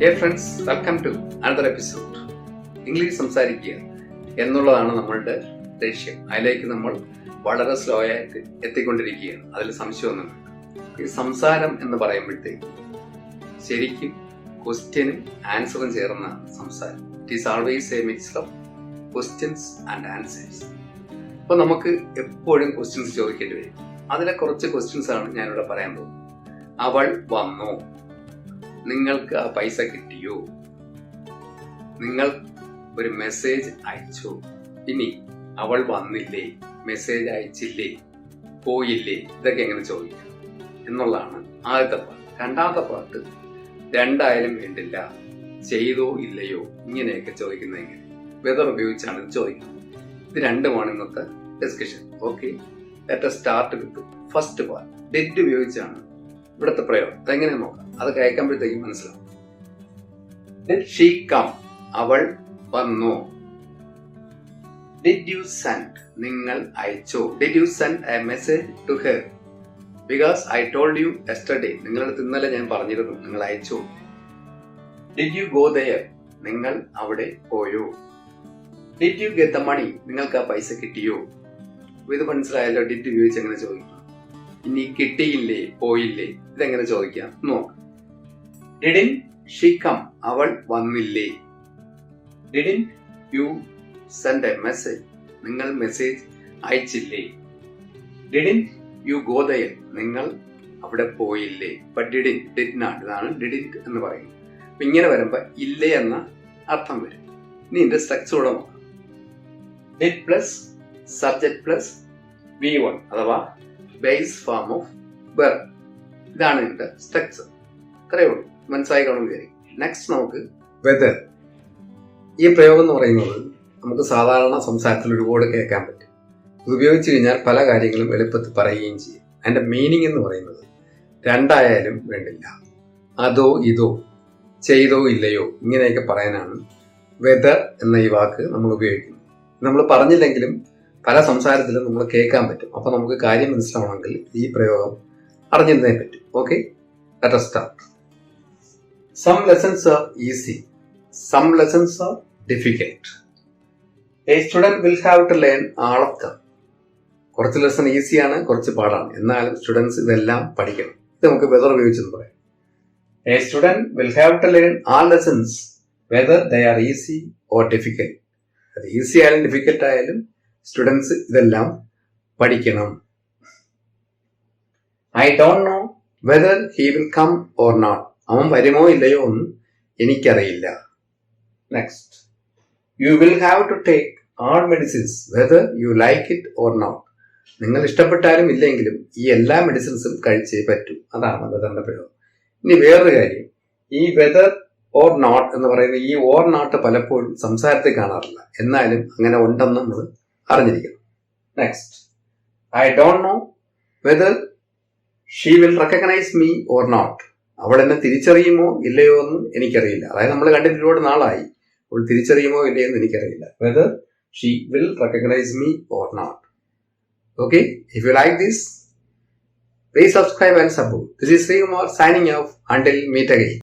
Hey friends, welcome to another episode. English സംസാരിക്കുക എന്നുള്ളതാണ് നമ്മളുടെ ലക്ഷ്യം. അതിലേക്ക് നമ്മൾ വളരെ സ്ലോ ആയിട്ട് എത്തിക്കൊണ്ടിരിക്കുകയാണ്. അതിൽ സംശയമൊന്നുമില്ല. ഈ സംസാരം എന്ന് പറയുമ്പോഴത്തേക്ക് ശരിക്കും ക്വസ്റ്റ്യനും ആൻസറും ചേർന്ന സംസാരം. It is always A mix of questions and answers. അപ്പോൾ നമുക്ക് എപ്പോഴും ക്വസ്റ്റ്യൻസ് ചോദിക്കേണ്ടി വരും. അതിലെ കുറച്ച് ക്വസ്റ്റ്യൻസ് ആണ് ഞാനിവിടെ പറയാൻ പോകുന്നത്. അവൾ വന്നോ? നിങ്ങൾക്ക് ആ പൈസ കിട്ടിയോ? നിങ്ങൾ ഒരു മെസ്സേജ് അയച്ചോ? ഇനി അവൾ വന്നില്ലേ, മെസ്സേജ് അയച്ചില്ലേ, പോയില്ലേ, ഇതൊക്കെ എങ്ങനെ ചോദിക്കാം എന്നുള്ളതാണ് ആദ്യത്തെ പാട്ട്. രണ്ടാമത്തെ പാട്ട് രണ്ടായാലും വേണ്ടില്ല, ചെയ്തോ ഇല്ലയോ, ഇങ്ങനെയൊക്കെ ചോദിക്കുന്നത് എങ്ങനെ, വെതർ ഉപയോഗിച്ചാണ് ഇത് ചോദിക്കുന്നത്. ഇത് രണ്ടുമാണ് ഇന്നത്തെ discussion. Okay, let us start with first part. Did ഉപയോഗിച്ചാണ് ഇവിടുത്തെ പ്രയോഗം. അതെങ്ങനെ നോക്കാം, അത് കേൾക്കുമ്പോഴത്തേക്കും മനസ്സിലാവും. Did she come? അവൾ വന്നോ? Did you send? നിങ്ങൾ അയച്ചോ? Did you send a message to her? Because I told you yesterday. നിങ്ങളടുത്ത് ഇന്നലെ ഞാൻ പറഞ്ഞിരുന്നു, നിങ്ങൾ അയച്ചോ? Did you go there? നിങ്ങൾ അവിടെ പോയോ? Did you get the money? നിങ്ങൾക്ക് ആ പൈസ കിട്ടിയോ? ഇത് മനസ്സിലായല്ലോ. ഡിഡ് ഉപയോഗിച്ച് എങ്ങനെ ചോദിക്കാം. ഇനി കിട്ടിയില്ലേ, പോയില്ലേ, ഇതെങ്ങനെ ചോദിക്കാം നോക്കാം. Didn't she come? അവൾ വന്നില്ലേ? Didn't you send a message? നിങ്ങൾ message അയച്ചില്ലേ? Didn't you go there? നിങ്ങൾ അവിടെ പോയില്ലേ? But did not, ഇതാണ് didn't എന്ന് പറയുന്നത്. അപ്പൊ ഇങ്ങനെ വരുമ്പോ ഇല്ലേ എന്ന അർത്ഥം വരും. ഇനി ഇതിന്റെ സ്ട്രക്ചർ നോക്കാം. Did plus subject plus V1 അഥവാ ബേസ് ഫോം ഓഫ് വെർബ്. ഇതാണ് ഇതിന്റെ സ്ട്രക്ചർ. ഇത്രയേ ഉള്ളൂ. മനസ്സിലായി കാണും വിചാരിക്കും. നെക്സ്റ്റ് നമുക്ക് വെതർ. ഈ പ്രയോഗം എന്ന് പറയുന്നത് നമുക്ക് സാധാരണ സംസാരത്തിൽ ഒരുപാട് കേൾക്കാൻ പറ്റും. ഇത് ഉപയോഗിച്ച് കഴിഞ്ഞാൽ പല കാര്യങ്ങളും എളുപ്പത്തിൽ പറയുകയും ചെയ്യും. അതിന്റെ മീനിങ് എന്ന് പറയുന്നത് രണ്ടായാലും വേണ്ടില്ല, അതോ ഇതോ, ചെയ്തോ ഇല്ലയോ, ഇങ്ങനെയൊക്കെ പറയാനാണ് വെതർ എന്ന ഈ വാക്ക് നമ്മൾ ഉപയോഗിക്കുന്നത്. നമ്മൾ പറഞ്ഞില്ലെങ്കിലും പല സംസാരത്തിലും നമ്മൾ കേൾക്കാൻ പറ്റും. അപ്പൊ നമുക്ക് കാര്യം മനസ്സിലാവണമെങ്കിൽ ഈ പ്രയോഗം അറിഞ്ഞിരുന്നേ പറ്റും. Okay, let us start. Some lessons are easy, some lessons are difficult. A student will have to learn all of them. കുറച്ച് ലെസൺ ഈസിയാണ്, കുറച്ച് പാടാണ്. എന്നാലും സ്റ്റുഡൻസ് ഇതെല്ലാം പഠിക്കണം. ഇത് നമുക്ക് വെതർ ഉപയോഗിച്ചെന്ന് പറയാം. A student will have to learn all lessons whether they are easy or difficult. അത് ഈസി ആയാലും ഡിഫിക്കൽട്ട് ആയാലും സ്റ്റുഡൻസ് ഇതെല്ലാം പഠിക്കണം. I don't know whether he will come or not. അവൻ വരുമോ ഇല്ലയോ ഒന്നും എനിക്കറിയില്ല. Next, you will have to take all medicines whether you like it or not. നിങ്ങൾ ഇഷ്ടപ്പെട്ടാലും ഇല്ലെങ്കിലും ഈ എല്ലാ മെഡിസിൻസും കഴിച്ചേ പറ്റൂ. അതാണ് വെതറിന്റെ പ്രയോഗം. ഇനി വേറൊരു കാര്യം, ഈ വെതർ ഓർ നോട്ട് എന്ന് പറയുന്ന ഈ ഓർ നോട്ട് പലപ്പോഴും സംസാരത്തിൽ കാണാറില്ല. എന്നാലും അങ്ങനെ ഉണ്ടെന്ന് നമ്മൾ അറിഞ്ഞിരിക്കണം. Next, I don't know whether she will recognize me or not. അവൾ എന്നെ തിരിച്ചറിയുമോ ഇല്ലയോ എന്ന് എനിക്കറിയില്ല. അതായത് നമ്മൾ കണ്ടിട്ട് ഒരുപാട് നാളായി, അവൾ തിരിച്ചറിയുമോ ഇല്ലയോ എന്ന് എനിക്കറിയില്ല. Whether she will recognize me or not. Okay, if you like this, please subscribe and support. This is Srikumar signing off. Until meet again.